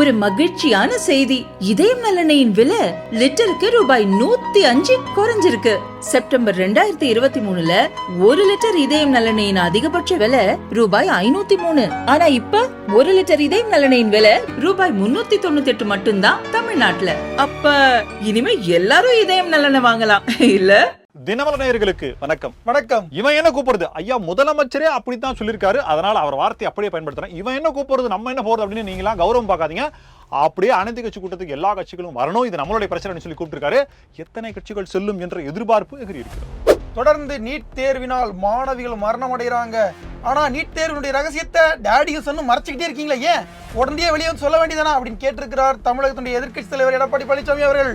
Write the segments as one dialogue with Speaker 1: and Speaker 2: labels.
Speaker 1: ஒரு மகிழ்ச்சியான செய்தி. இதயம் நலனையின் விலை லிட்டருக்கு ரூபாய் 105 குறைஞ்சிருக்கு. செப்டம்பர் 2023ல 1 லிட்டர் இதயம் நலனையின் அதிகபட்ச விலை ரூபாய் 503. ஆனா இப்ப 1 லிட்டர் இதயம் நலனையின் விலை ரூபாய் 398 மட்டும்தான் தமிழ்நாட்டுல. அப்ப இனிமே எல்லாரும் இதயம் நலனை வாங்கலாம் இல்ல?
Speaker 2: தினமலர் நேயர்களுக்கு வணக்கம்.
Speaker 3: வணக்கம்.
Speaker 2: இவன் என்ன கூப்பிடுறது? ஐயா முதலமைச்சரே அப்படித்தான் சொல்லியிருக்காரு, அதனால அவர் வார்த்தையை அப்படியே பயன்படுத்துறேன். இவன் என்ன கூப்பிடுறது, நம்ம என்ன போறது அப்படின்னு நீங்களா கௌரவம் பார்க்காதீங்க. அப்படியே அனைத்து கட்சி கூட்டத்துக்கு எல்லா கட்சிகளும் வரணும், இது நம்மளுடைய பிரச்சனை சொல்லி கூப்பிட்டிருக்காரு. எத்தனை கட்சிகள் செல்லும் என்ற எதிர்பார்ப்பு எகிரி இருக்கிறது.
Speaker 3: தொடர்ந்து நீட் தேர்வினால் மாணவிகள் மரணம் அடைகிறாங்க. ஆனா நீட் தேர்வினுடைய ரகசியத்தை டேடியும் சொன்னு மறைச்சிக்கிட்டே இருக்கீங்களா? ஏன் உடனே வெளியே வந்து சொல்ல வேண்டியதானா அப்படின்னு கேட்டிருக்கிறார் தமிழகத்தினுடைய எதிர்க்கட்சி தலைவர் எடப்பாடி பழனிசாமி அவர்கள்.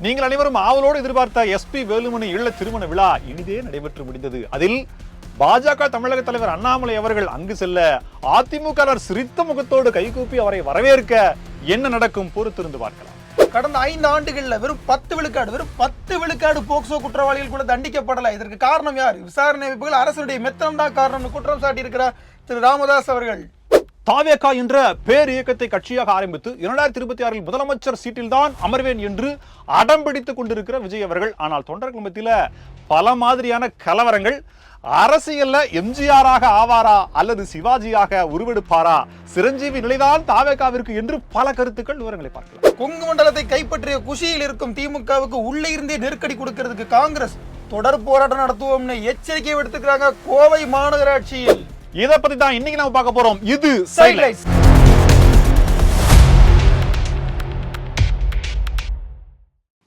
Speaker 2: நீங்கள் அனைவரும் ஆவலோடு எதிர்பார்த்த எஸ்பி வேலுமணி இல்ல திருமண விழா இனிதே நடைபெற்று முடிந்தது. அதில் பாஜக தமிழக தலைவர் அண்ணாமலை அவர்கள் அங்கு செல்ல அதிமுக சிரித்த முகத்தோடு கைகூப்பி அவரை வரவேற்க என்ன நடக்கும் பொறுத்திருந்து பார்க்கலாம்.
Speaker 3: கடந்த 5 ஆண்டுகள்ல வெறும் 10 விழுக்காடு போக்சோ குற்றவாளிகள் கூட தண்டிக்கப்படல. இதற்கு காரணம் யார்? விசாரணை அமைப்புகள், அரசுடைய மெத்தனம் தான் காரணம் குற்றம் சாட்டி இருக்கிறார் திரு ராமதாஸ் அவர்கள்.
Speaker 2: தாவேகா என்ற பேர் இயக்கத்தை கட்சியாக ஆரம்பித்து 2026 முதலமைச்சர் சீட்டில் தான் அமர்வேன் என்று அடம்பிடித்துக் கொண்டிருக்கிற விஜய் அவர்கள். ஆனால் தொண்டர்கள் மத்தியில பல மாதிரியான கலவரங்கள். அரசியல்ல எம்ஜிஆராக ஆவாரா அல்லது சிவாஜியாக உருவெடுப்பாரா, சிரஞ்சீவி நிலைதான் தாவேகாவிற்கு என்று பல கருத்துக்கள், விவரங்களை பார்க்கலாம்.
Speaker 3: கொங்கு மண்டலத்தை கைப்பற்றிய குஷியில் இருக்கும் திமுகவுக்கு உள்ளே இருந்தே நெருக்கடி கொடுக்கிறதுக்கு காங்கிரஸ் தொடர் போராட்டம் நடத்துவோம்னு எச்சரிக்கை விடுத்துக்கிறாங்க கோவை மாநகராட்சியில்.
Speaker 2: இதை பத்தி தான் இன்னைக்கு நம்ம பார்க்க போறோம். இது சைட்லைட்ஸ்.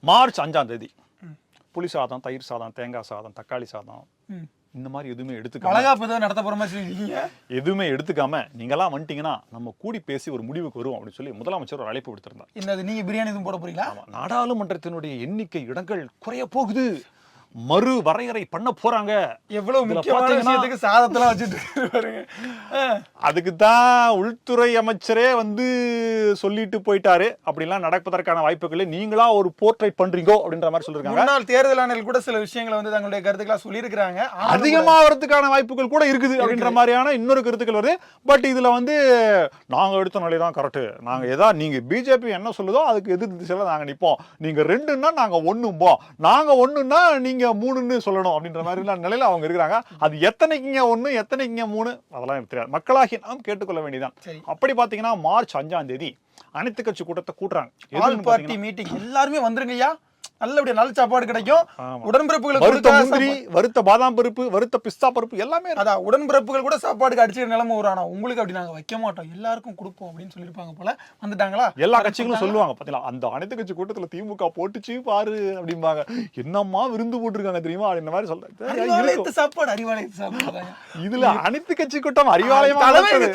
Speaker 2: மார்ச் 5ஆம் தேதி புளி சாதம், தயிர் சாதம், தேங்காய் சாதம், தக்காளி சாதம் இந்த மாதிரி எதுவுமே எதுவுமே எடுத்துக்காம நீங்கெல்லாம் வந்துட்டீங்கன்னா நம்ம கூடி பேசி ஒரு முடிவுக்கு வரும் அப்படின்னு சொல்லி முதலமைச்சர் ஒரு அழைப்பு விடுத்திருந்தார்.
Speaker 3: நீங்க பிரியாணி எதுவும் போட போறீங்களா?
Speaker 2: நாடாளுமன்றத்தினுடைய எண்ணிக்கை இடங்கள் குறைய போகுது, மறு வரையறை பண்ண போறாங்க.
Speaker 3: எவ்வளவு முக்கியமான விஷயத்துக்கு சாதத்தெல்லாம் வச்சுட்டு பாருங்க.
Speaker 2: அதுக்கு தான் உள்துறை அமைச்சரே வந்து சொல்லிட்டு போயிட்டாரு. அப்படிலாம் நடப்பதற்கான வாய்ப்புகளை நீங்களா ஒரு போர்ட்ரைட் பண்றீங்க அப்படின்ற மாதிரி சொல்லிருக்காங்க.
Speaker 3: முன்னாள் தேர்தல் ஆணையர்கள் கூட சில விஷயங்களை வந்து தங்களுடைய கருத்துக்களா சொல்லியிருக்காங்க.
Speaker 2: அதிகமா வரதுக்கான வாய்ப்புகள் கூட இருக்குது அப்படின்ற மாதிரியான இன்னொரு கருத்துக்கள் வருது. பட் இதுல வந்து நாங்க எடுத்த நிலை தான் கரெக்ட், நாங்க ஏதா நீங்க பிஜேபி என்ன சொல்லுதோ அதுக்கு எதிர்த்து திசையில நாங்க நிப்போம், நீங்க 2ன்னா நாங்க 1ம்போம், நாங்க 1ன்னா நீங்க 3ன்னு சொல்லணும் அப்படின்ற மாதிரி நிலையில அவங்க இருக்கிறாங்க. அது எத்தனைக்குங்க 1 எத்தனைக்குங்க 3 அதெல்லாம் எனக்கு தெரியாது. மக்களாகி நாம் கேட்டுக்கொள்ள வேண்டியதான். அப்படி பாத்தீங்கன்னா மார்ச் 5ஆம் தேதி அனைத்து கட்சி கூட்டத்தை கூட்டுறாங்க.
Speaker 3: ஆல் பார்ட்டி மீட்டிங், எல்லாருமே வந்துருங்கய்யா, நல்லபடியா நல்ல சாப்பாடு கிடைக்கும். உடன்பிறப்புகளுக்கு
Speaker 2: வறுத்த முந்திரி, வறுத்த பாதாம் பருப்பு, வறுத்த பிஸ்தா பருப்பு எல்லாமே.
Speaker 3: அதான் உடன்பிறப்புகள் கூட சாப்பாடுக்கு அடிச்சுக்கிற நிலைமை வரும். ஆனா உங்களுக்கு அப்படி நாங்க வைக்க மாட்டோம், எல்லாருக்கும் கொடுப்போம் அப்படின்னு சொல்லிருப்பாங்க போல. வந்துட்டாங்களா?
Speaker 2: எல்லா கட்சிகளும் சொல்லுவாங்க. பாத்தீங்களா அந்த அனைத்து கட்சி கூட்டத்துல திமுக போட்டுச்சு பாரு அப்படிம்பாங்க. என்னம்மா விருந்து போட்டுருக்காங்க தெரியுமா அப்படின்ற மாதிரி சொல்றேன்.
Speaker 3: சாப்பாடு அறிவாலயத்து சாப்பாடு.
Speaker 2: இதுல அனைத்து கட்சி கூட்டம் அறிவாலயம்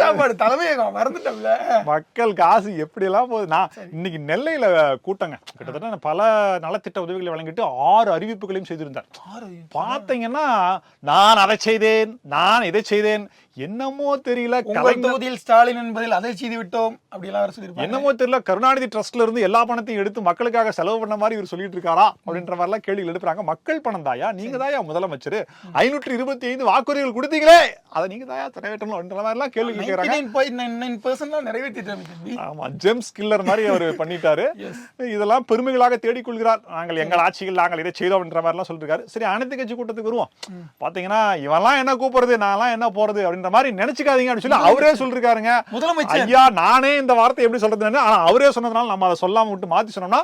Speaker 3: சாப்பாடு தலைமையகம் மறந்துட்டோம்ல.
Speaker 2: மக்கள் காசு எப்படி எல்லாம் போகுது. நான் இன்னைக்கு நெல்லையில கூட்டங்க கிட்டத்தட்ட பல நலத்திட்ட உதவிகளை வழங்கிட்டு 6 அறிவிப்புகளையும் செய்திருந்தார். பாத்தீங்கன்னா நான் அதை செய்தேன், நான் இதை செய்தேன், என்னமோ தெரியல.
Speaker 3: தொகுதியில் ஸ்டாலின் என்பதில் அதை செய்து விட்டோம் அப்படி எல்லாம் சொல்லிருப்பாங்க.
Speaker 2: என்னமோ தெரியல, கருணாநிதி ட்ரஸ்ட்ல இருந்து எல்லா பணத்தையும் எடுத்து மக்களுக்காக செலவு பண்ண மாதிரி இவர் சொல்லிட்டு இருக்காரா அப்படின்ற மாதிரி எல்லாம் கேள்விகள் எடுக்கிறாங்க. மக்கள் பணம் தாயா, நீங்க தாயா முதலமைச்சர், 525 வாக்குறுதிகள் கொடுத்தீங்களே அதை நீங்க தாயா நிறைவேற்றணும் அப்படின்ற மாதிரி எல்லாம் கேள்வி கேட்கிறாங்க.
Speaker 3: நிறைவேற்றிட்டு
Speaker 2: ஆமா, ஜேம்ஸ் கில்லர் மாதிரி அவர் பண்ணிட்டாரு. இதெல்லாம் பெருமைகளாக தேடிக்கொள்கிறார். நாங்கள் எங்கள் ஆட்சியில் நாங்கள் இதை செய்தோம் அப்படின்ற மாதிரி எல்லாம் சொல்லிருக்காரு. சரி, அனைத்து கட்சி கூட்டத்துக்கு வருவோம். பாத்தீங்கன்னா இவெல்லாம் என்ன கூப்பிடுறது, நான் என்ன போறது அப்படின்ற மாதிரி நினைச்சுக்காதீங்க அப்படின்னு சொல்லி அவரே சொல்லிருக்காருங்க முதலமைச்சர். ஐயா நானே இந்த வார்த்தை எப்படி சொல்றது, ஆனா அவரே சொன்னதுனால நம்ம அதை சொல்லாம விட்டு மாத்தி சொன்னோம்னா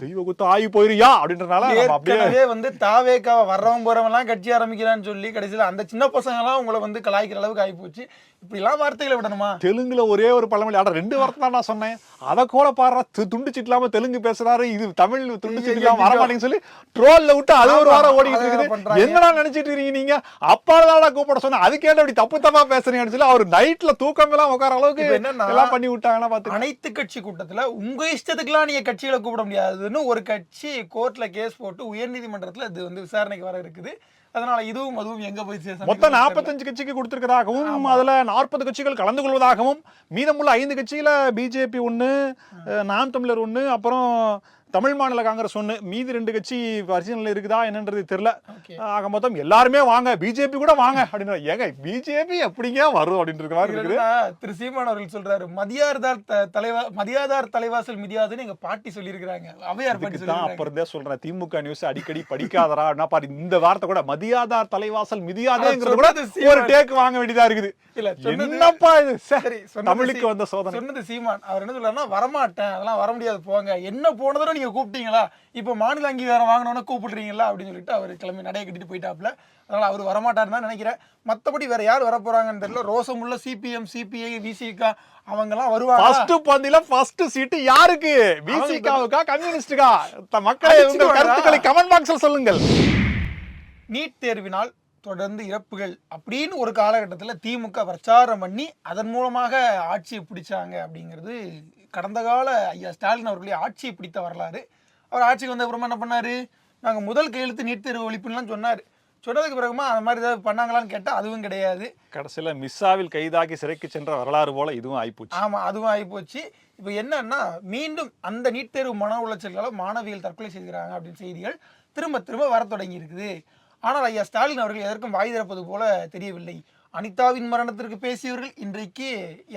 Speaker 2: தெய்வ குத்து ஆகி போயிருயா அப்படின்றனால
Speaker 3: அப்படியே வந்து தாவேக்காவை வர்றவன் போறவன் எல்லாம் கட்சி ஆரம்பிக்கிறான்னு சொல்லி கடைசியில அந்த சின்ன பசங்க எல்லாம் உங்களை வந்து கலாய்க்கிற அளவுக்கு ஆகி போச்சு. இப்படி எல்லாம் வார்த்தைகளை விடணுமா?
Speaker 2: தெலுங்குல ஒரே ஒரு பழமொழி, 2 வார்த்தை தான் நான் சொன்னேன், அதை கூட பாடுறா துண்டு சீட்டு இல்லாம தெலுங்கு பேசுறாரு, இது தமிழ் துண்டு சீட்டு இல்லாம வரமாட்டேன்னு சொல்லி ட்ரோல்ல விட்டு அது ஒரு வாரம் ஓடிக்கிட்டு இருக்குது. என்னடா நினைச்சிட்டு இருக்கீங்க நீங்க, அப்பாடா கூப்பிட சொன்ன அதுக்கேட்ட அப்படி தப்பு தப்பா பேசுறீங்கன்னு சொல்லி அவர் நைட்ல தூக்கம் எல்லாம் உட்கார அளவுக்கு எல்லாம் பண்ணி விட்டாங்கன்னா பாத்து.
Speaker 3: அனைத்து கட்சி கூட்டத்துல உங்க இஷ்டத்துக்குலாம் நீங்க கட்சிகளை கூப்பிட முடியாதுன்னு ஒரு கட்சி கோர்ட்ல கேஸ் போட்டு உயர்நீதிமன்றத்துல இது வந்து விசாரணைக்கு வர இருக்குது. அதனால இதுவும் அதுவும் எங்க போய்
Speaker 2: மொத்தம் 45 கட்சிக்கு கொடுத்திருக்கிறதாகவும் அதுல 40 கட்சிகள் கலந்து கொள்வதாகவும் மீதமுள்ள 5 கட்சியில பிஜேபி 1, நாம் தமிழர் 1, அப்புறம் தமிழ் மாநில காங்கிரஸ் ஒண்ணு, மீதி 2 கட்சி பரிசீலனையில் இருக்குதா என்னன்றது தெரியல.
Speaker 3: Okay.
Speaker 2: ஆக மொத்தம் எல்லாருமே வாங்க, பிஜேபி கூட வாங்க அப்படின்னு. ஏங்க பிஜேபி எப்படிங்க வரும் அப்படின்ற மாதிரி இருக்குது.
Speaker 3: திரு சீமான் அவர்கள் சொல்றாரு, மதியாதார் தலைவாசல் மிதியாதுன்னு எங்க பாட்டி சொல்லியிருக்கிறாங்க, அவையார் பாட்டி
Speaker 2: தான் அப்புறம் தான் சொல்றேன், திமுக நியூஸ் அடிக்கடி படிக்காதரா என்ன பாரு, இந்த வார்த்தை கூட மதியாதார் தலைவாசல் மிதியாதேங்கிறது கூட ஒரு டேக் வாங்க வேண்டியதா இருக்குது.
Speaker 3: இல்ல
Speaker 2: என்னப்பா இது,
Speaker 3: சரி
Speaker 2: தமிழுக்கு வந்த சோதனை.
Speaker 3: சொன்னது சீமான். அவர் என்ன சொல்றாருன்னா, வரமாட்டேன், அதெல்லாம் வர முடியாது போங்க, என்ன போன தடவை நீங்க கூப்பிட்டீங்களா, இப்ப மாநில அங்கீகாரம் வாங்கினோன்னு கூப்பிடுறீங்களா அப்படின்னு சொல்லிட்டு அவர் கிளம்பி நடைய கட்டிட்டு போயிட்டாப்ல. அதனால அவர் வரமாட்டாருன்னு தான் நினைக்கிறேன். மத்தபடி வேற யார் வர போறாங்கன்னு தெரியல. ரோசமுள்ள சிபிஎம், சிபிஐ, விசிகா அவங்க எல்லாம் வருவாங்க.
Speaker 2: ஃபர்ஸ்ட் பந்தில ஃபர்ஸ்ட் சீட் யாருக்கு? விசிகாவுக்கா கம்யூனிஸ்டுக்கா? மக்களே உங்கள் கருத்துக்களை கமெண்ட் பாக்ஸ்ல சொல்லுங்கள்.
Speaker 3: நீட் தேர்வினால் தொடர்ந்து இறப்புகள் அப்படின்னு ஒரு காலகட்டத்தில் திமுக பிரச்சாரம் பண்ணி அதன் மூலமாக ஆட்சியை பிடிச்சாங்க அப்படிங்கிறது கடந்த கால ஐயா ஸ்டாலின் அவர்களே ஆட்சியை பிடித்த வரலாறு. அவர் ஆட்சிக்கு வந்த அப்புறமா என்ன பண்ணாரு, நாங்கள் முதல் கையெழுத்து நீட் தேர்வு ஒழிப்புலாம் சொன்னார். சொன்னதுக்கு பிறகுமா அந்த மாதிரி ஏதாவது பண்ணாங்களான்னு கேட்டால் அதுவும் கிடையாது.
Speaker 2: கடைசியில் மிஸ்ஸாவில் கைதாக்கி சிறைக்கு சென்ற வரலாறு போல இதுவும் ஆயிப்போச்சு.
Speaker 3: ஆமாம், அதுவும் ஆகிப்போச்சு. இப்போ என்னன்னா, மீண்டும் அந்த நீட் தேர்வு மன உளைச்சல்களை மாணவிகள் தற்கொலை செய்கிறாங்க அப்படின்னு செய்திகள் திரும்ப திரும்ப வர தொடங்கி இருக்குது. ஆனால் ஐயா ஸ்டாலின் அவர்கள் எதற்கும் வாய் திறப்பது போல தெரியவில்லை. அனிதாவின் மரணத்திற்கு பேசியவர்கள் இன்றைக்கு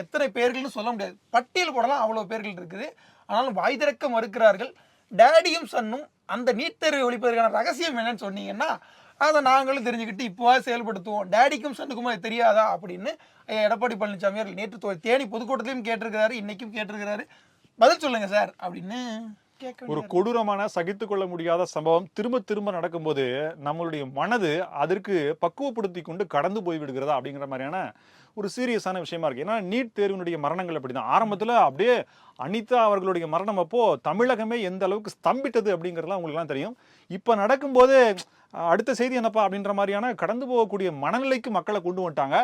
Speaker 3: எத்தனை பேர்கள்னு சொல்ல முடியாது, பட்டியல் போடலாம், அவ்வளோ பேர்கள் இருக்குது. ஆனாலும் வாய் திறக்க மறுக்கிறார்கள். டேடியும் சன்னும் அந்த நீட் தேர்வை ஒழிப்பதற்கான ரகசியம் என்னன்னு சொன்னீங்கன்னா அதை நாங்களும் தெரிஞ்சுக்கிட்டு இப்போவா செயல்படுத்துவோம், டேடிக்கும் சன்னுக்கும் அது தெரியாதா அப்படின்னு எடப்பாடி பழனிசாமி அவர்கள் நேற்று தேனி பொதுக்கூட்டத்திலையும் கேட்டிருக்கிறாரு, இன்னைக்கும் கேட்டிருக்கிறாரு. பதில் சொல்லுங்க சார் அப்படின்னு.
Speaker 2: ஒரு கொடூரமான சகித்து கொள்ள முடியாத சம்பவம் திரும்ப திரும்ப நடக்கும்போது நம்மளுடைய மனது அதற்கு பக்குவப்படுத்தி கொண்டு கடந்து போய் விடுகிறதா அப்படிங்கிற மாதிரியான ஒரு சீரியஸான விஷயமா இருக்கு. ஏன்னா நீட் தேர்வினுடைய மரணங்கள் அப்படிதான். ஆரம்பத்துல அப்படியே அனிதா அவர்களுடைய மரணம் அப்போ தமிழகமே எந்த அளவுக்கு ஸ்தம்பிட்டது அப்படிங்கிறதுலாம் உங்களுக்கு எல்லாம் தெரியும். இப்ப நடக்கும்போது அடுத்த செய்தி என்னப்பா அப்படின்ற மாதிரியான கடந்து போகக்கூடிய மனநிலைக்கு மக்களை கொண்டு வந்துட்டாங்க.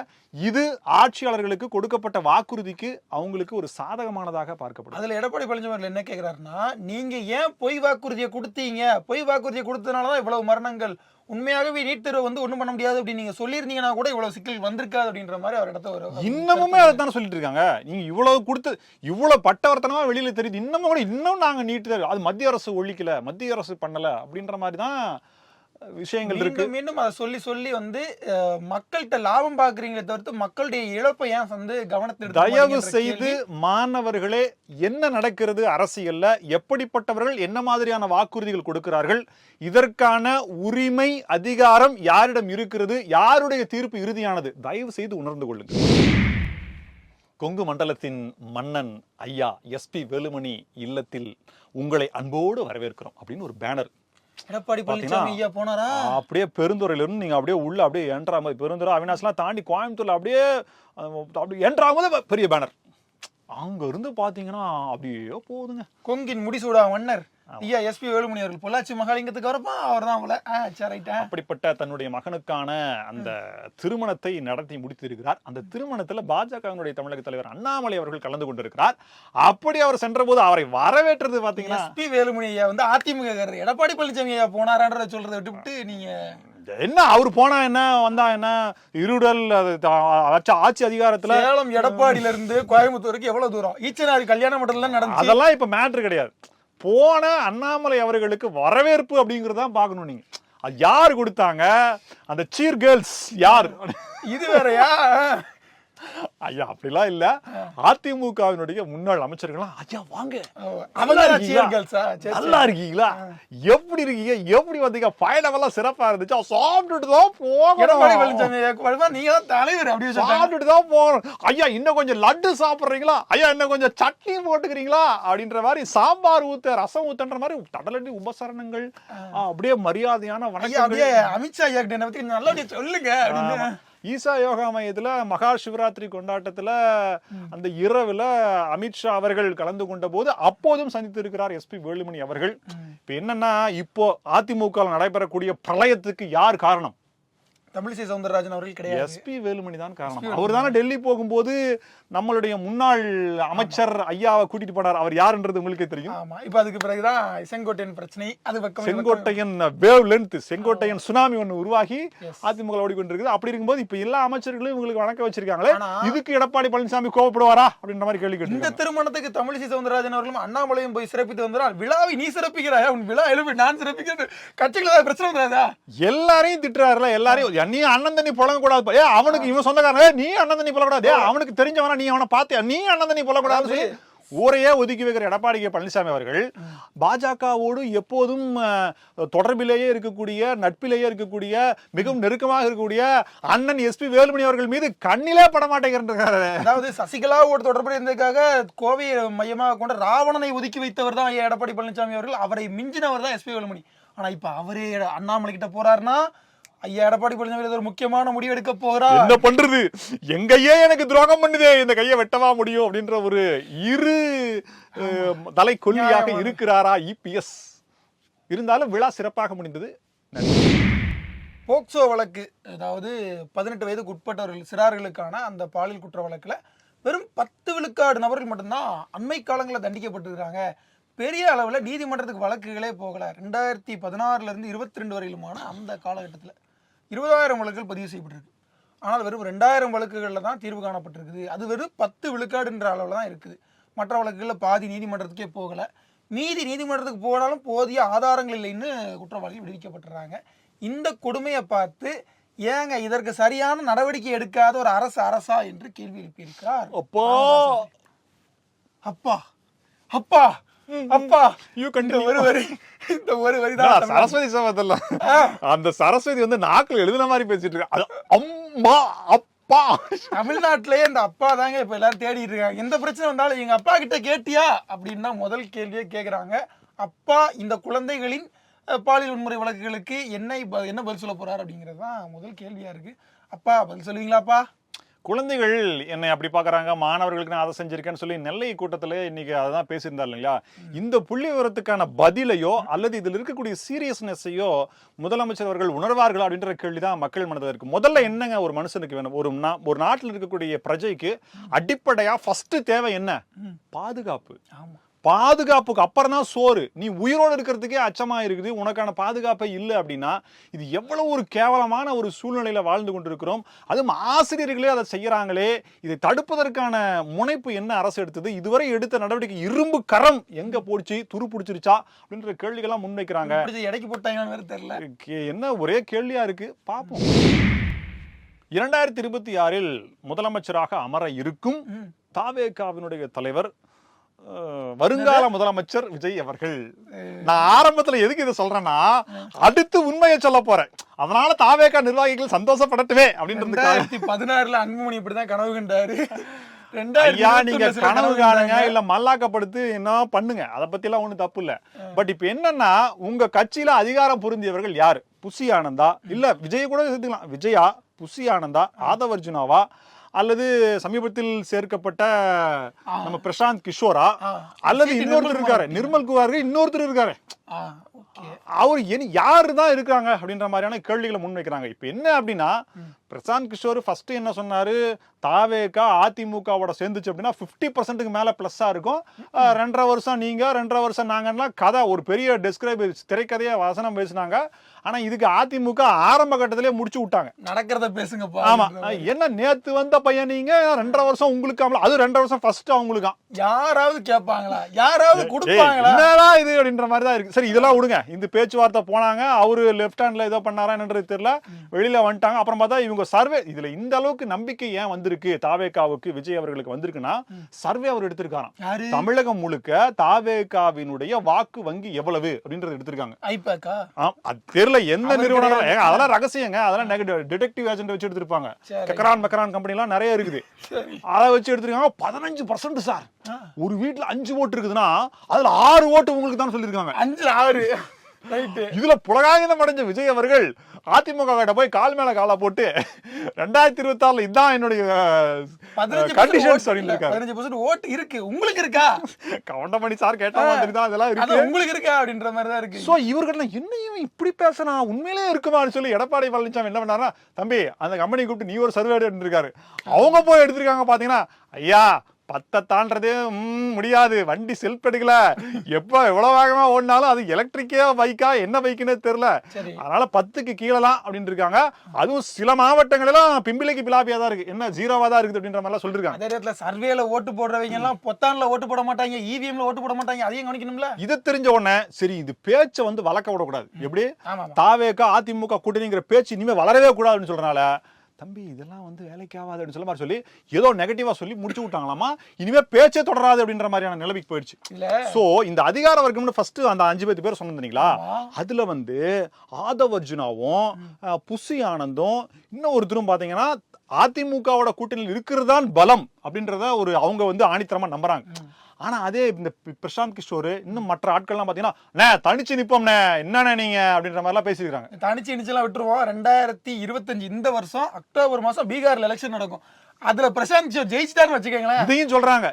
Speaker 2: இது ஆட்சியாளர்களுக்கு கொடுக்கப்பட்ட வாக்குறுதிக்கு அவங்களுக்கு ஒரு சாதகமானதாக பார்க்கப்படும்.
Speaker 3: அதுல எடப்பாடி பழனிசாமி என்ன கேட்கிறாருன்னா, நீங்க ஏன் பொய் வாக்குறுதியை கொடுத்தீங்க, பொய் வாக்குறுதியை கொடுத்ததுனாலதான் இவ்வளவு மரணங்கள், உண்மையாகவே நீட் தேர்வு ஒண்ணும் பண்ண முடியாது அப்படின்னு நீங்க சொல்லியிருந்தீங்கன்னா கூட இவ்வளவு சிக்கல் வந்திருக்காது அப்படின்ற மாதிரி அவர் இடத்த
Speaker 2: இன்னமுமே அதைத்தானே சொல்லிட்டு இருக்காங்க. நீங்க இவ்வளவு கொடுத்து இவ்வளவு பட்டவர்த்தனமா வெளியில தெரியுது, இன்னமும் கூட இன்னும் நாங்க நீட் தேர்வு அது மத்திய அரசு ஒழிக்கல, மத்திய அரசு பண்ணல அப்படின்ற மாதிரி தான் விஷயங்கள் இருக்கு.
Speaker 3: மீண்டும் அதை சொல்லி சொல்லி மக்கள்கிட்ட லாபம் பாக்குறீங்களே தவிர்த்து மக்களுடைய இழப்பை ஏன் கவனத்தில்
Speaker 2: தயவு செய்து மாணவர்களே, என்ன நடக்கிறது அரசியல்ல, எப்படிப்பட்டவர்கள் என்ன மாதிரியான வாக்குறுதிகள் கொடுக்கிறார்கள், இதற்கான உரிமை அதிகாரம் யாரிடம் இருக்கிறது, யாருடைய தீர்ப்பு இறுதியானது, தயவு செய்து உணர்ந்து கொள்ளுங்கள். கொங்கு மண்டலத்தின் மன்னன் ஐயா எஸ்பி வேலுமணி இல்லத்தில் உங்களை அன்போடு வரவேற்கிறோம் அப்படின்னு ஒரு பேனர்.
Speaker 3: எடப்பாடி பழனிசாமி ஐயா போனாரா?
Speaker 2: அப்படியே பெருந்துறையில இருந்து நீங்க அப்படியே உள்ள அப்படியே என்ட்ரா மாதிரி, பெருந்துறை அவினாஷ்லாம் தாண்டி கோயம்புத்தூர்ல அப்படியே என்ட்ரா போது பெரிய பேனர். அங்க இருந்து பாத்தீங்கன்னா அப்படியே போகுதுங்க.
Speaker 3: கொங்கின் முடிசூடா மன்னர் ஐயா எஸ்பி வேலுமணி அவர்கள் பொள்ளாச்சி மகாலிங்கத்துக்கு வரப்பா அவர் தான் அவங்கள
Speaker 2: அப்படிப்பட்ட தன்னுடைய மகனுக்கான அந்த திருமணத்தை நடத்தி முடித்திருக்கிறார். அந்த திருமணத்துல பாஜகவினுடைய தமிழக தலைவர் அண்ணாமலை அவர்கள் கலந்து கொண்டிருக்கிறார். அப்படி அவர் சென்ற போது அவரை வரவேற்றது பாத்தீங்கன்னா
Speaker 3: எஸ்பி வேலுமணணி ஐயா அதிமுக எடப்பாடி பழனிசாமி ஐயா போனாரான்றத சொல்றதை விட்டுவிட்டு நீங்க
Speaker 2: என்ன அவர் போனா என்ன வந்தா என்ன, இருடல் ஆட்சி அதிகாரத்துல
Speaker 3: சேலம் எடப்பாடியில இருந்து கோயம்புத்தூருக்கு எவ்வளவு தூரம், ஈச்சனாரி கல்யாண மண்டலம் நடந்துச்சு,
Speaker 2: அதெல்லாம் இப்ப மேட்ரு கிடையாது. போன அண்ணாமலை அவர்களுக்கு வரவேற்பு அப்படிங்கறதான் பாக்கணும். நீங்க அது யாரு கொடுத்தாங்க, அந்த சீர் கேர்ள்ஸ் யார்,
Speaker 3: இது வேறயா?
Speaker 2: ஐயா அப்படிலாம் இல்ல, அதிமுகவினுடைய முன்னாள் அமைச்சர்கள்லாம் ஐயா வாங்க,
Speaker 3: நல்லா
Speaker 2: இருக்கீங்களா, எப்படி இருக்கீங்க, எப்படி வந்தீங்க, பயணமெல்லாம் சிறப்பா இருந்துச்சு, சாப்பிட்டுட்டு தான் போகணும்,
Speaker 3: நீங்க தான் தலைவர், அப்படி
Speaker 2: சாப்பிட்டுட்டு தான் போகணும், ஐயா இன்னும் கொஞ்சம் லட்டு சாப்பிடுறீங்களா, ஐயா இன்னும் கொஞ்சம் சட்னி போட்டுக்கிறீங்களா அப்படின்ற மாதிரி, சாம்பார் ஊத்த ரசம் ஊத்தன்ற மாதிரி தடலடி உபசரணங்கள், அப்படியே மரியாதையான வணக்கம்.
Speaker 3: அமித்ஷா ஐயா கிட்ட பத்தி நல்லபடியா சொல்லுங்க அப்படின்னு.
Speaker 2: ஈசா யோகா மையத்துல மகா சிவராத்திரி கொண்டாட்டத்துல அந்த இரவுல அமித்ஷா அவர்கள் கலந்து கொண்ட போது அப்போதும் சந்தித்து இருக்கிறார் எஸ்பி வேலுமணி அவர்கள். இப்ப என்னன்னா, இப்போ அதிமுக நடைபெறக்கூடிய பிரளயத்துக்கு யார் காரணம்?
Speaker 3: தமிழிசை சவுந்தரராஜன் அவர்கள் கிடையாது.
Speaker 2: எஸ்பி வேலுமணி தான் காரணம். அவர் தானே டெல்லி போகும்போது நம்மளுடைய முன்னாள் அமைச்சர் ஐயாவை கூட்டிட்டு போனார். அவர் யாருன்றது உங்களுக்கே தெரியும்.
Speaker 3: ஆமா, இப்ப அதுக்கு பிறகுதான் செங்கோட்டையன் பிரச்சனை, அது பக்கம்
Speaker 2: Sengottaiyan wave length, Sengottaiyan tsunami ஒண்ணு உருவாகி அதிமுக ஓடிக்கொண்டிருக்குது. அப்படி இருக்கும்போது இப்ப எல்லா அமைச்சர்களும் இவங்களுக்கு வணக்க வச்சிருக்காங்களே, இதுக்கு எடப்பாடி பழனிசாமி கோவப்படுவாரா அப்படின்ற மாதிரி கேள்வி கேட்டு,
Speaker 3: இந்த திருமணத்துக்கு தமிழிசை சவுந்தரராஜன் அவர்களும் அண்ணாமலையும் போய் சிறப்பித்து வந்தால் விழாவை நீ சிறப்பிக்கிறாயா, உன் விழா எழுப்பி நான் சிறப்பிக்கிறேன், கட்சிகள் ஏதாவது பிரச்சனை வராதா?
Speaker 2: எல்லாரையும் திட்டுறாருல, எல்லாரையும் நீ அண்ணன் தண்ணி புழங்க கூடாது, அவனுக்கு இவன் சொந்தக்காரன், நீ அண்ணன் தண்ணி புழக்கூடாது, அவனுக்கு தெரிஞ்சவனா, நீ அவனை பார்த்தியா, நீ அண்ணன் தண்ணி புழக்கூடாது, ஊரையே ஒதுக்கி வைக்கிற எடப்பாடி கே பழனிசாமி அவர்கள் பாஜகவோடு எப்போதும் தொடர்பிலேயே இருக்கக்கூடிய, நட்பிலேயே இருக்கக்கூடிய, மிகவும் நெருக்கமாக இருக்கக்கூடிய அண்ணன் எஸ்பி வேலுமணி அவர்கள் மீது கண்ணிலே பட மாட்டேங்கிறாரு.
Speaker 3: அதாவது சசிகலாவோடு தொடர்புடைய இருந்ததுக்காக கோவையை மையமாக கொண்ட ராவணனை ஒதுக்கி வைத்தவர் தான் எடப்பாடி பழனிசாமி அவர்கள். அவரை மிஞ்சினவர் தான் எஸ்பி வேலுமணி. ஆனா இப்ப அவரே அண்ணாமலை கிட்ட போறாருன்னா, ஐயா எடப்பாடி பழனிசாமி ஒரு முக்கியமான முடிவு எடுக்க போகிறார்.
Speaker 2: என்ன பண்றது, எங்கையே எனக்கு துரோகம் பண்ணுதே, இந்த கையை வெட்டவா முடியும் அப்படின்ற ஒரு இரு தலை கொள்ளியாக இருக்கிறாரா இபிஎஸ். இருந்தாலும் விழா சிறப்பாக முடிந்தது.
Speaker 3: போக்சோ வழக்கு, அதாவது 18 வயதுக்கு உட்பட்டவர்கள் சிறார்களுக்கான அந்த பாலியல் குற்ற வழக்குல வெறும் 10 விழுக்காடு நபர்கள் மட்டும்தான் அண்மை காலங்களில் தண்டிக்கப்பட்டிருக்கிறாங்க. பெரிய அளவில் நீதிமன்றத்துக்கு வழக்குகளே போகல. 2016 இருந்து 22 வரையிலுமான அந்த காலகட்டத்தில் 20,000 வழக்குகள் பதிவு செய்யப்பட்டிருக்கு. ஆனால் வெறும் 2,000 வழக்குகளில் தான் தீர்வு காணப்பட்டிருக்குது. அது வெறும் 10 விழுக்காடுன்ற அளவில் தான் இருக்குது. மற்ற வழக்குகளில் பாதி நீதிமன்றத்துக்கே போகலை. மீதி நீதிமன்றத்துக்கு போனாலும் போதிய ஆதாரங்கள் இல்லைன்னு குற்றவாளிகள் விடுவிக்கப்பட்டுறாங்க. இந்த கொடுமையை பார்த்து ஏங்க இதற்கு சரியான நடவடிக்கை எடுக்காத ஒரு அரசா என்று கேள்வி எழுப்பியிருக்கிறார்.
Speaker 2: அப்பா
Speaker 3: அப்பா அப்பா அப்பா
Speaker 2: இந்த
Speaker 3: ஒரு வரிதான்
Speaker 2: சரஸ்வதி சமத்துல அந்த சரஸ்வதி வந்து நாக்குல எழுதுன மாதிரி பேசிட்டு இருக்க. அம்மா அப்பா,
Speaker 3: தமிழ்நாட்டிலேயே இந்த அப்பா தாங்க இப்ப எல்லாரும் தேடிட்டு இருக்காங்க. எந்த பிரச்சனை வந்தாலும் எங்க அப்பா கிட்ட கேட்டியா அப்படின்னு தான் முதல் கேள்வியே கேக்குறாங்க. அப்பா இந்த குழந்தைகளின் பாலியல் வன்முறை வழக்குகளுக்கு என்ன பதில் சொல்ல போறாரு அப்படிங்கிறது தான் முதல் கேள்வியா இருக்கு. அப்பா பதில் சொல்லுவீங்களாப்பா?
Speaker 2: குழந்தைகள் என்னை அப்படி பாக்குறாங்க, மாணவர்களுக்கு நான் அதை செஞ்சிருக்கேன்னு சொல்லி நெல்லை கூட்டத்துல இன்னைக்கு அதான் பேசியிருந்தார் இல்லையா. இந்த புள்ளி விவரத்துக்கான பதிலையோ அல்லது இதில் இருக்கக்கூடிய சீரியஸ்னஸையோ முதலமைச்சர் அவர்கள் உணர்வார்கள் அப்படின்ற கேள்விதான் மக்கள் மனதில் இருக்கு. முதல்ல என்னங்க ஒரு மனுஷனுக்கு வேணும்? ஒரு நாட்டில் இருக்கக்கூடிய பிரஜைக்கு அடிப்படையா ஃபர்ஸ்ட் தேவை என்ன? பாதுகாப்பு. பாதுகாப்புக்கு அப்புறம் தான் சோறு. நீ உயிரோடு இருக்கிறதுக்கே அச்சமா இருக்குது, உனக்கான பாதுகாப்பே இல்லை அப்படின்னா இது எவ்வளவு ஒரு கேவலமான ஒரு சூழ்நிலையில வாழ்ந்து கொண்டிருக்கிறோம். அதுவும் ஆசிரியர்களே அதை செய்யறாங்களே, இதை தடுப்பதற்கான முனைப்பு என்ன அரசு எடுத்தது? இதுவரை எடுத்த நடவடிக்கை இரும்பு கரம் எங்க போச்சு, துரு பிடிச்சிருச்சா அப்படின்ற கேள்விகள்லாம் முன்வைக்கிறாங்க.
Speaker 3: இடைக்கு போட்டாங்கன்னு தெரியல,
Speaker 2: என்ன ஒரே கேள்வியா இருக்கு. பார்ப்போம். 2026 முதலமைச்சராக அமர இருக்கும் தாவேகாவினுடைய தலைவர் வருங்கால முதலமைச்சர் விஜய் அவர்கள். நான் ஆரம்பத்துல எதுக்கு இதை சொல்றேன்னா, அடுத்து உண்மையை சொல்ல போறேன், அதனால தாவேகா நிர்வாகிகள் சந்தோஷப்படட்டுமே அப்படின்றது.
Speaker 3: 2016 அன்புமணி இப்படிதான் கனவு கண்டாரு.
Speaker 2: ஐயா நீங்க கனவு காணுங்க, இல்ல மல்லாக்கப்படுத்து என்ன பண்ணுங்க, அதை பத்தி எல்லாம் ஒண்ணும் தப்பு இல்ல. பட் இப்ப என்னன்னா, உங்க கட்சியில அதிகாரம் பொருந்தியவர்கள் யாரு? புசி ஆனந்தா, இல்ல விஜய் கூட சேர்த்துக்கலாம், விஜயா, புசி ஆனந்தா, ஆதவர்ஜுனாவா, அல்லது சமீபத்தில் சேர்க்கப்பட்ட நம்ம பிரசாந்த் கிஷோரா, அல்லது இன்னொருத்தர் இருக்காரு நிர்மல் குமார், இன்னொருத்தர் இருக்காரு, அவர் யாரு தான் இருக்காங்க அப்படின்ற மாதிரியான கேள்விகளை முன்வைக்கிறாங்க. இப்ப என்ன அப்படின்னா, பிரசாந்த் கிஷோர் ஃபர்ஸ்ட் என்ன சொன்னாரு, தாவேகா அதிமுகவோட சேர்ந்துச்சு அப்படின்னா 50% மேல பிளஸ்ஸா இருக்கும், 2.5 வருஷம் நீங்க 2.5 வருஷம் நாங்கன்னா கதை ஒரு பெரிய டெஸ்கிரைப் திரைக்கதையா வசனம் பேசினாங்க. ஆனா இதுக்கு அதிமுக ஆரம்ப கட்டத்திலே முடிச்சு விட்டாங்க.
Speaker 3: நடக்கிறத பேசுங்க.
Speaker 2: ஆமா, என்ன நேத்து வந்த பையன் நீங்க 2.5 வருஷம் உங்களுக்கு, அது 2.5 வருஷம் ஃபர்ஸ்ட் அவங்களுக்கு.
Speaker 3: யாராவது கேட்பாங்களா? யாராவது கொடுப்பாங்களா?
Speaker 2: என்னடா இது அப்படின்ற மாதிரி தான் இருக்கு. சரி இதெல்லாம் விடுங்க, இந்த பேச்சுவார்த்தை போனாங்க, அவரு லெஃப்ட் ஹேண்ட்ல ஏதோ பண்ணாரா என்னன்றது தெரியல, வெளியில வந்துட்டாங்க. அப்புறம் பார்த்தா இவங்க சர்வே, இதுல இந்த அளவுக்கு நம்பிக்கை ஏன் வந்திருக்கு தாவேகாவுக்கு, விஜய் அவர்களுக்கு வந்திருக்குன்னா, சர்வே அவர் எடுத்திருக்காராம். தமிழகம் முழுக்க தாவேகாவினுடைய வாக்கு வங்கி எவ்வளவு அப்படின்றது எடுத்திருக்காங்க. அது தெரியல எந்த நிறுவனம், அதெல்லாம் ரகசியங்க, அதெல்லாம் டிடெக்டிவ் ஏஜென்ட் வச்சு எடுத்திருப்பாங்க. மெக்கரான் கம்பெனி எல்லாம் நிறைய இருக்குது, அதை வச்சு எடுத்திருக்காங்க. 15% சார். ஒரு வீட்டுல 5 ஓட்டு இருக்குதுன்னா அதுல 6 ஓட்டு உங்களுக்கு தான் சொல்லிருக்காங்க.
Speaker 3: 5 6
Speaker 2: இதுல புலகாயுதம் அடைஞ்ச விஜய் அவர்கள் அதிமுக கிட்ட போய் கால் மேல காலா போட்டு 2026 இதான் என்னுடைய கண்டிஷன்ஸ் அப்படின்னு இருக்காரு.
Speaker 3: 15% ஓட்டு இருக்கு, உங்களுக்கு இருக்கா?
Speaker 2: கவுண்டமணி சார் கேட்ட மாதிரி தான் அதெல்லாம்
Speaker 3: அது
Speaker 2: இருக்கு,
Speaker 3: உங்களுக்கு இருக்கா அப்படின்ற மாதிரி தான் இருக்கு.
Speaker 2: சோ இவர்கள் என்னையும் இப்படி பேசினா உண்மையிலே இருக்குமான்னு சொல்லி எடப்பாடி பழனிசாமி என்ன பண்ணாருன்னா, தம்பி அந்த கம்பெனி கூப்பிட்டு நீ ஒரு சர்வே எடுத்துருக்காரு. அவங்க போய் எடுத்திருக்காங்க பாத்தீங்கன்னா, ஐயா 10 தாண்டதே முடியாது, வண்டி செல்ஃப் எடுக்கல, எப்ப எவ்வளவு வேகமா ஓடினாலும் அது எலக்ட்ரிக்கா பைக்கா என்ன பைக்குன்னே தெரியல, அதனால 10க்கு கீழலாம் அப்படின்னு இருக்காங்க. அதுவும் சில மாவட்டங்களெல்லாம் பிம்பிளைக்கு பிலாபியா தான் இருக்கு, என்ன ஜீரோவா தான் இருக்குது அப்படின்ற மாதிரி சொல்லிருக்காங்க.
Speaker 3: அதே நேரத்துல சர்வேல ஓட்டு போடுறவங்க எல்லாம் பொத்தான்ல ஓட்டு போட மாட்டாங்க, இவிஎம்ல ஓட்டு போட மாட்டாங்க, அதையும் கவனிக்கணும்ல.
Speaker 2: இது தெரிஞ்ச உடனே சரி இது பேச்சை வளர்க்க விடக்கூடாது, எப்படி தாவேக அதிமுக கூட்டணிங்கிற பேச்சு இனிமே வளரவே கூடாதுன்னு சொல்றனால, தம்பி இதெல்லாம் வேலைக்காவாதுன்னு சொல்ல மாதிரி சொல்லி ஏதோ நெகட்டிவா சொல்லி முடிச்சு விட்டாங்களாமா. இனிமே பேச்சே தொடராது அப்படின்ற மாதிரியான நிலைமைக்கு போயிடுச்சு. சோ இந்த அதிகார வர்க்கம்னு ஃபர்ஸ்ட் அந்த 5 பேர் சொன்னீங்களா, அதுல ஆதவ் அர்ஜுனாவும் புசி ஆனந்தும் இன்னும் ஒருத்தரும் பாத்தீங்கன்னா அதிமுகவோட கூட்டணியில் இருக்கிறதுதான் பலம் அப்படின்றத அவங்க ஆணித்தரமா நம்புறாங்க. ஆனா அதே இந்த பிரசாந்த் கிஷோர் இன்னும் மற்ற ஆட்கள்லாம் பாத்தீங்கன்னா தனிச்சு நிப்போம்னே என்னண்ணே நீங்க அப்படின்ற மாதிரி எல்லாம் பேசிருக்காங்க.
Speaker 3: தனிச்சு நிச்சயம் விட்டுருவோம். 2025 இந்த வருஷம் அக்டோபர் மாசம் பீகார்ல எலெக்ஷன் நடக்கும், அதுல பிரசாந்த் கிஷோர் ஜெயிச்சிட்டாருன்னு வச்சுக்கோங்களேன்.
Speaker 2: இதையும் சொல்றாங்க,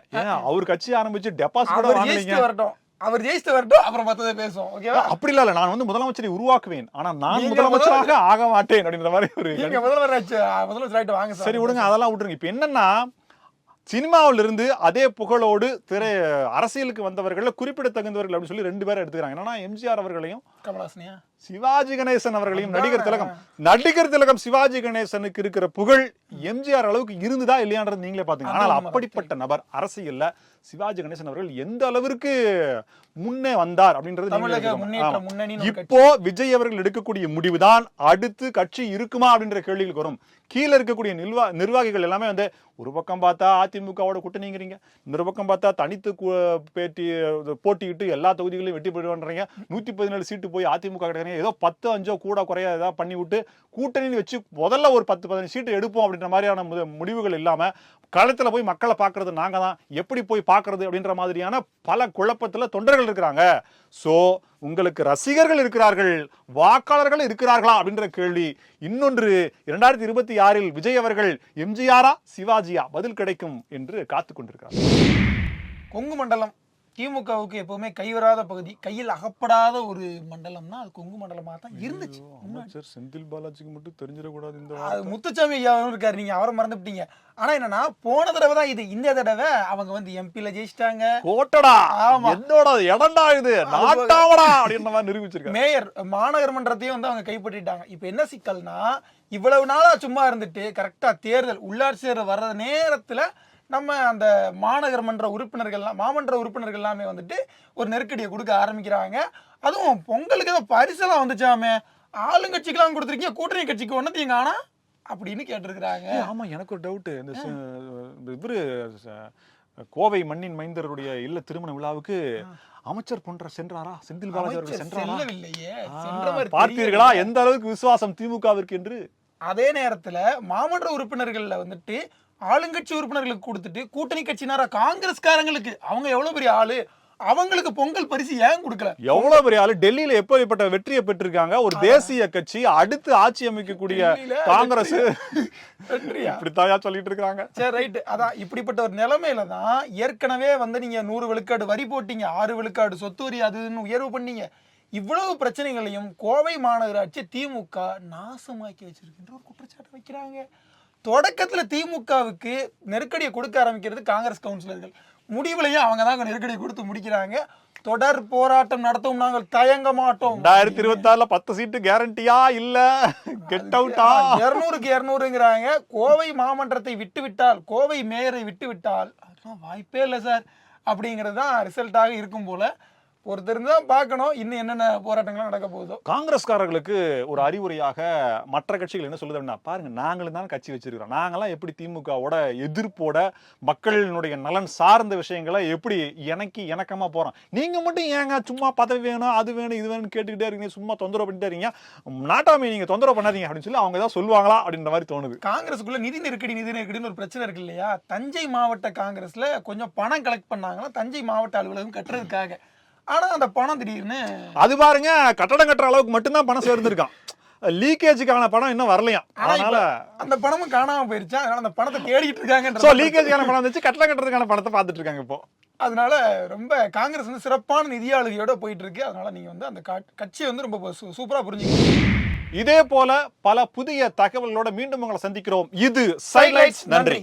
Speaker 2: அவர் கட்சி ஆரம்பிச்சு டெபாசிட்
Speaker 3: வரட்டும், அவர் ஜெயிச்சுட்டு வரட்டும், அப்புறம் மத்ததை பேசுவோம். ஓகேவா?
Speaker 2: அப்படி இல்ல, நான் முதலமைச்சரை உருவாக்குவேன், ஆனா நான் முதலமைச்சராக ஆக மாட்டேன் அப்படின்ற மாதிரி
Speaker 3: முதலமைச்சர் வாங்க.
Speaker 2: சரி விடுங்க, அதெல்லாம் விட்டுருங்க. இப்ப என்னன்னா, சினிமாவில் இருந்து அதே புகழோடு அரசியலுக்கு வந்தவர்கள் குறிப்பிடத்தகுந்தவர்கள் அப்படின்னு சொல்லி 2 பேரை எடுத்துக்கிறாங்க. என்னன்னா எம்ஜிஆர் அவர்களையும்
Speaker 3: கமலஹாசனியா
Speaker 2: சிவாஜி கணேசன் அவர்களையும். நடிகர் திலகம் சிவாஜி கணேசனுக்கு இருக்கிற புகழ் எம்ஜிஆர் அளவுக்கு இருந்துதா இல்லையான்றது நீங்களே பாத்தீங்க. ஆனால் அப்படிப்பட்ட நபர் அரசியல்ல சிவாஜி கணேசன் அவர்கள் எந்த அளவிற்கு முன்னே வந்தார் அப்படின்றது. இப்போ விஜய் அவர்கள் எடுக்கக்கூடிய முடிவுதான் அடுத்து கட்சி இருக்குமா அப்படின்ற கேள்விகளுக்கு வரும். கீழே இருக்கக்கூடிய நிர்வாகிகள் எல்லாமே ஒரு பக்கம் பார்த்தா அதிமுகவோட கூட்டணிங்கிறீங்க, இன்னொரு பக்கம் பார்த்தா தனித்து போட்டியிட்டு எல்லா தொகுதிகளையும் வெற்றி பெறுவான்றீங்க, 117 சீட்டு போய் அதிமுக கிடைக்கிறீங்க, ஏதோ 10-5 கூட குறைய ஏதாவது பண்ணி விட்டு கூட்டணி வச்சு முதல்ல ஒரு 10-15 சீட்டு எடுப்போம் அப்படின்ற மாதிரியான முடிவுகள் இல்லாம களத்துல போய் மக்களை பாக்குறது நாங்க தான், எப்படி போய் பாக்குறது அப்படின்ற மாதிரியான பல குழப்பத்துல தொண்டர்கள் இருக்கிறாங்க. சோ உங்களுக்கு ரசிகர்கள் இருக்கிறார்கள், வாக்காளர்கள் இருக்கிறார்களா அப்படின்ற கேள்வி. இன்னொன்று 2026 விஜய் அவர்கள் எம்ஜிஆரா சிவாஜியா பதில் கிடைக்கும் என்று காத்து கொண்டிருக்கிறார்.
Speaker 3: கொங்கு மண்டலம் திமுகவுக்கு எப்பவுமே கைவராத பகுதி, கையில் அகப்படாத ஒரு மண்டலம்னா அது கொங்கு மண்டலமா தான் இருந்துச்சு.
Speaker 2: அமைச்சர் செந்தில் பாலாஜிக்கு மட்டும் தெரிஞ்சிடக்கூடாது இந்த
Speaker 3: முத்துசாமி ஐயாவும் இருக்காரு, நீங்க அவரை மறந்துட்டீங்க. ஆனா என்னன்னா போன தடவை தான் இது, இந்த தடவை அவங்க எம்பில ஜெயிச்சிட்டாங்க.
Speaker 2: கோட்டடா என்னோட இடம்டா இது நாட்டாவடா அப்படின்ற மாதிரி நிரூபிச்சிருக்காங்க.
Speaker 3: மேயர் மாநகர் மன்றத்தையும் அவங்க கைப்பற்றிட்டாங்க. இப்ப என்ன சிக்கல்னா, இவ்வளவு நாளா சும்மா இருந்துட்டு கரெக்டா தேர்தல் உள்ளாட்சி தேர்தல் வர்ற நேரத்துல நம்ம அந்த மாநகர் மன்ற உறுப்பினர்கள்லாம் மாமன்ற உறுப்பினர்கள் எல்லாமே ஒரு நெருக்கடியை கொடுக்க ஆரம்பிக்கிறாங்க. அதுவும் பொங்கலுக்கு ஏதோ பரிசெல்லாம் வந்துச்சாமே, ஆளுங்கட்சிக்கெல்லாம் கொடுத்துருக்கீங்க, கூட்டணி கட்சிக்கு ஒன்னதீங்க ஆனா அப்படின்னு கேட்டிருக்கிறாங்க.
Speaker 2: ஆமா, எனக்கு ஒரு டவுட். இவரு கோவை மண்ணின் மைந்தருடைய இல்ல திருமண விழாவுக்கு அமைச்சர் போன்ற சென்றாரா, செந்தில் பாலாஜி அவர்கள் சென்றாரா? பார்த்தீர்களா எந்த அளவுக்கு விசுவாசம் திமுகவிற்கு என்று.
Speaker 3: அதே நேரத்துல மாமன்ற உறுப்பினர்கள்ல ஆளுங்கட்சி உறுப்பினர்களுக்கு கொடுத்துட்டு கூட்டணி கட்சினாரா காங்கிரஸ்காரங்களுக்கு, அவங்க எவ்வளவு பெரிய ஆளு, அவங்களுக்கு பொங்கல் பரிசு ஏன் கொடுக்கல?
Speaker 2: எவ்வளவு பெரிய ஆளு, டெல்லியில எப்படிப்பட்ட வெற்றியை பெற்றிருக்காங்க ஒரு தேசிய கட்சி, அடுத்து ஆட்சி அமைக்கக்கூடிய காங்கிரஸ் இப்படித்தான் சொல்லிட்டு இருக்காங்க.
Speaker 3: சரி ரைட், அதான் இப்படிப்பட்ட ஒரு நிலைமையில தான் ஏற்கனவே நீங்க 100 விழுக்காடு வரி போட்டீங்க, 6 விழுக்காடு சொத்து வரி அதுன்னு உயர்வு பண்ணீங்க. இவ்வளவு பிரச்சனைகளையும் கோவை மாநகராட்சி திமுக நாசமாக்கி வச்சிருக்கின்ற ஒரு குற்றச்சாட்டு வைக்கிறாங்க. தொடக்கத்துல திமுகவுக்கு நெருக்கடியை கொடுக்க ஆரம்பிக்கிறது காங்கிரஸ் கவுன்சிலர்கள், முடிவுலையும் அவங்க தான் நெருக்கடியை கொடுத்து முடிக்கிறாங்க. தொடர் போராட்டம் நடத்தும், நாங்கள் தயங்க மாட்டோம்.
Speaker 2: 2026 10 சீட்டு கேரண்டியா இல்ல கெட் அவுட்டா?
Speaker 3: 200க்கு 200ங்கிறாங்க. கோவை மாமன்றத்தை விட்டு விட்டால், கோவை மேயரை விட்டு விட்டால் அதெல்லாம் வாய்ப்பே இல்லை சார் அப்படிங்கிறது தான் ரிசல்ட்டாக இருக்கும் போல. ஒருத்தர் தான் பார்க்கணும் இன்னும் என்னென்ன போராட்டங்கள் நடக்க போகுதோ.
Speaker 2: காங்கிரஸ்காரர்களுக்கு ஒரு அறிவுரையாக மற்ற கட்சிகள் என்ன சொல்லுதுன்னா, பாருங்க நாங்களும் தான் கட்சி வச்சிருக்கிறோம், நாங்களாம் எப்படி திமுகவோட எதிர்ப்போட மக்களினுடைய நலன் சார்ந்த விஷயங்களை எப்படி இணக்கமா போறோம், நீங்க மட்டும் ஏங்க சும்மா பதவி வேணும் அது வேணும் இது வேணும்னு கேட்டுக்கிட்டே இருக்கீங்க, சும்மா தொந்தரவு பண்ணிட்டே இருக்கீங்க, நாட்டாமை நீங்க தொந்தரவு பண்ணாதீங்க அப்படின்னு சொல்லி அவங்க ஏதாவது சொல்லுவாங்களா அப்படின்ற மாதிரி தோணுது.
Speaker 3: காங்கிரஸுக்குள்ள நிதி நெருக்கடின்னு ஒரு பிரச்சனை இருக்கு இல்லையா? தஞ்சை மாவட்ட காங்கிரஸ்ல கொஞ்சம் பணம் கலெக்ட் பண்ணாங்களா தஞ்சை மாவட்ட அலுவலகம் கட்டுறதுக்காக. ஆனா அந்த பணம் திடீர்னு
Speaker 2: அது பாருங்க கட்டடம் கட்டுற அளவுக்கு மட்டும்தான் பணம் சேர்ந்திருக்கான், லீக்கேஜுக்கான பணம் இன்னும் வரலையாம். அதனால
Speaker 3: அந்த பணமும் காணாம போயிருச்சு. அதனால அந்த பணத்தை தேடிட்டு
Speaker 2: சோ
Speaker 3: இருக்காங்க.
Speaker 2: லீக்கேஜுக்கான பணம் வந்துச்சு, கட்டடம் கட்டுறதுக்கான பணத்தை பார்த்துட்டு இருக்காங்க இப்போ.
Speaker 3: அதனால ரொம்ப காங்கிரஸ் வந்து சிறப்பான நிதி ஆளுகையோட போயிட்டு இருக்கு. அதனால நீங்க வந்து அந்த கட்சியை வந்து ரொம்ப சூப்பரா புரிஞ்சுக்கணும்.
Speaker 2: இதே போல பல புதிய தகவல்களோட மீண்டும் உங்களை சந்திக்கிறோம். இது சைட்லைட்ஸ். நன்றி.